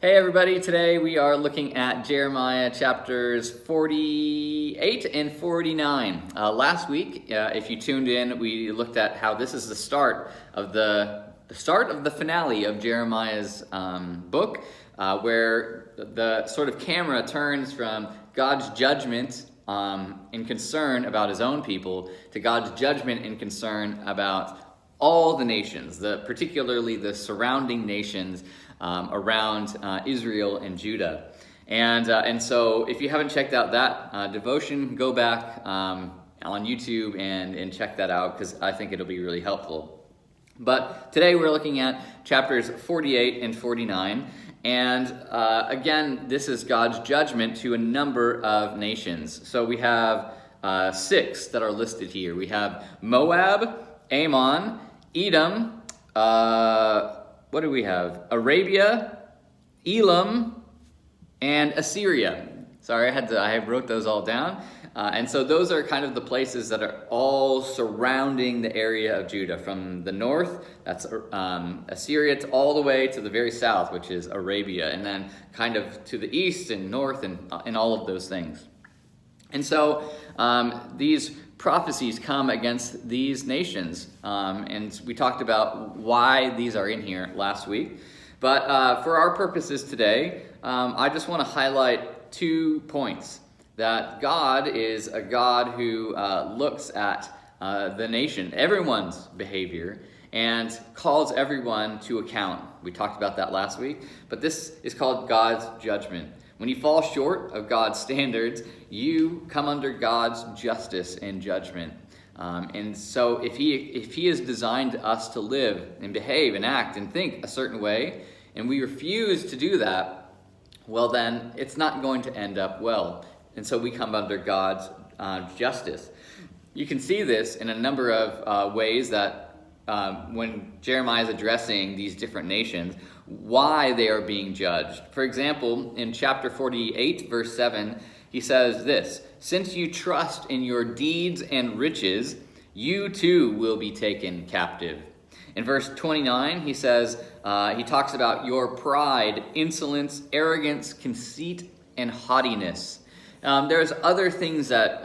Hey everybody, today we are looking at Jeremiah chapters 48 and 49. Last week, if you tuned in, we looked at how this is the start of the finale of Jeremiah's book, where the sort of camera turns from God's judgment and concern about his own people to God's judgment and concern about all the nations, particularly the surrounding nations around Israel and Judah. And so if you haven't checked out that devotion, go back on YouTube and check that out, because I think it'll be really helpful. But today we're looking at chapters 48 and 49. And again, this is God's judgment to a number of nations. So we have 6 that are listed here. We have Moab, Ammon, Edom, what do we have? Arabia, Elam, and Assyria. Sorry, I wrote those all down. And so those are kind of the places that are all surrounding the area of Judah. From the north, that's Assyria, all the way to the very south, which is Arabia. And then kind of to the east and north and all of those things. And so these prophecies come against these nations. And we talked about why these are in here last week. But for our purposes today, I just want to highlight 2 points. That God is a God who looks at the nation, everyone's behavior, and calls everyone to account. We talked about that last week. But this is called God's judgment. When you fall short of God's standards, you come under God's justice and judgment. And so if he has designed us to live and behave and act and think a certain way, and we refuse to do that, well then it's not going to end up well. And so we come under God's justice. You can see this in a number of ways that when Jeremiah is addressing these different nations, why they are being judged. For example, in chapter 48, verse 7, he says this: "Since you trust in your deeds and riches, you too will be taken captive." In verse 29, he says, he talks about your pride, insolence, arrogance, conceit, and haughtiness. There's other things that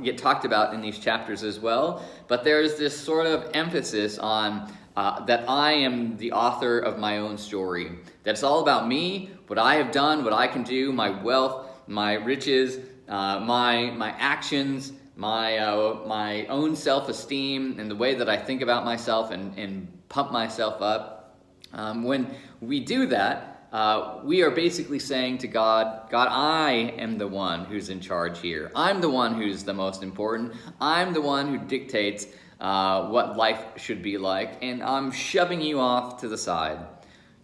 get talked about in these chapters as well, but there's this sort of emphasis on that I am the author of my own story. That's all about me, what I have done, what I can do, my wealth, my riches, my actions, my own self-esteem, and the way that I think about myself and pump myself up. When we do that, we are basically saying to God, I am the one who's in charge here. I'm the one who's the most important. I'm the one who dictates what life should be like, and I'm shoving you off to the side.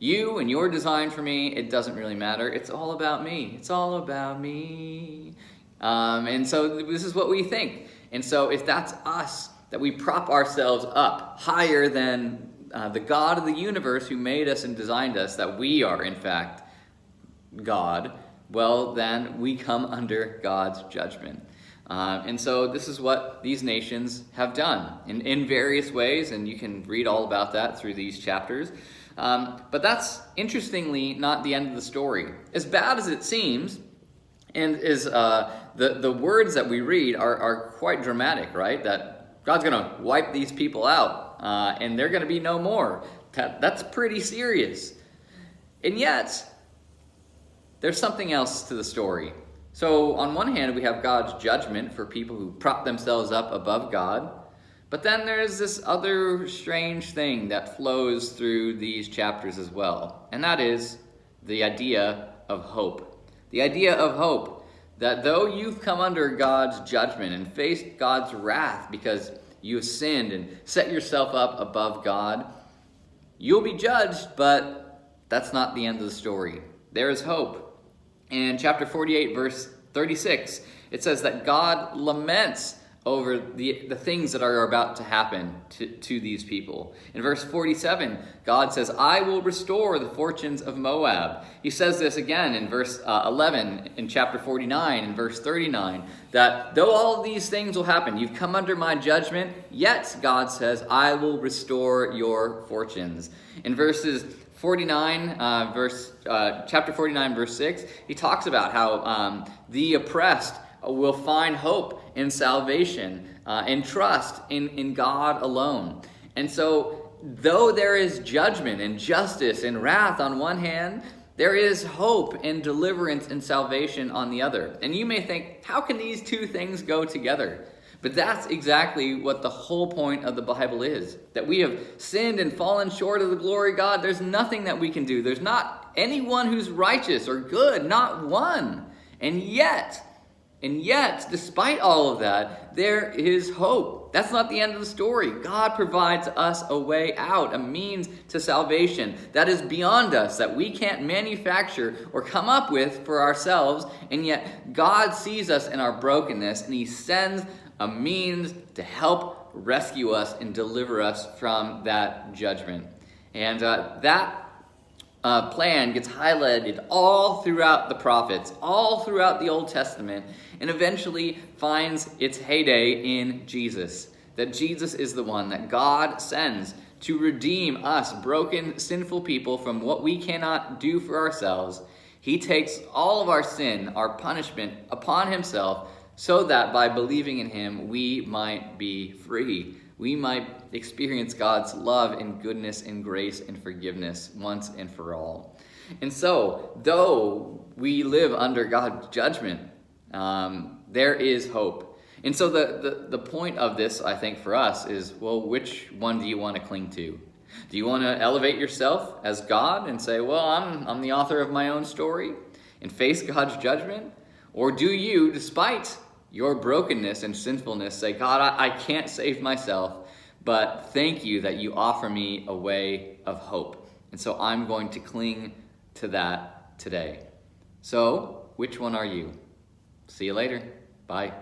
You and your design for me, it doesn't really matter. It's all about me. It's all about me. And so this is what we think. And so if that's us, that we prop ourselves up higher than the God of the universe who made us and designed us, that we are in fact God, well then we come under God's judgment. And so this is what these nations have done in various ways, and you can read all about that through these chapters. But that's, interestingly, not the end of the story. As bad as it seems, and is the words that we read are quite dramatic, right? That God's going to wipe these people out, and they're going to be no more. That's pretty serious. And yet, there's something else to the story. So on one hand, we have God's judgment for people who prop themselves up above God. But then there's this other strange thing that flows through these chapters as well. And that is the idea of hope. The idea of hope, that though you've come under God's judgment and faced God's wrath because you've sinned and set yourself up above God, you'll be judged, but that's not the end of the story. There is hope. In chapter 48, verse 36, it says that God laments over the things that are about to happen to these people. In verse 47, God says, I will restore the fortunes of Moab. He says this again in verse 11, in chapter 49, in verse 39, that though all these things will happen, you've come under my judgment, yet, God says, I will restore your fortunes. In verses 49, chapter 49, verse 6, he talks about how the oppressed will find hope in salvation and trust in God alone. And so, though there is judgment and justice and wrath on one hand, there is hope and deliverance and salvation on the other. And you may think, how can these two things go together? But that's exactly what the whole point of the Bible is. That we have sinned and fallen short of the glory of God. There's nothing that we can do. There's not anyone who's righteous or good, not one. And yet, despite all of that, there is hope. That's not the end of the story. God provides us a way out, a means to salvation that is beyond us, that we can't manufacture or come up with for ourselves. And yet, God sees us in our brokenness, and He sends a means to help rescue us and deliver us from that judgment. And that plan gets highlighted all throughout the prophets, all throughout the Old Testament, and eventually finds its heyday in Jesus. That Jesus is the one that God sends to redeem us, broken, sinful people, from what we cannot do for ourselves. He takes all of our sin, our punishment, upon Himself, so that by believing in Him, we might be free. We might experience God's love and goodness and grace and forgiveness once and for all. And so, though we live under God's judgment, there is hope. And so the point of this, I think, for us is, well, which one do you want to cling to? Do you want to elevate yourself as God and say, well, I'm the author of my own story, and face God's judgment? Or do you, despite your brokenness and sinfulness, say, God, I can't save myself, but thank you that you offer me a way of hope. And so I'm going to cling to that today. So, which one are you? See you later. Bye.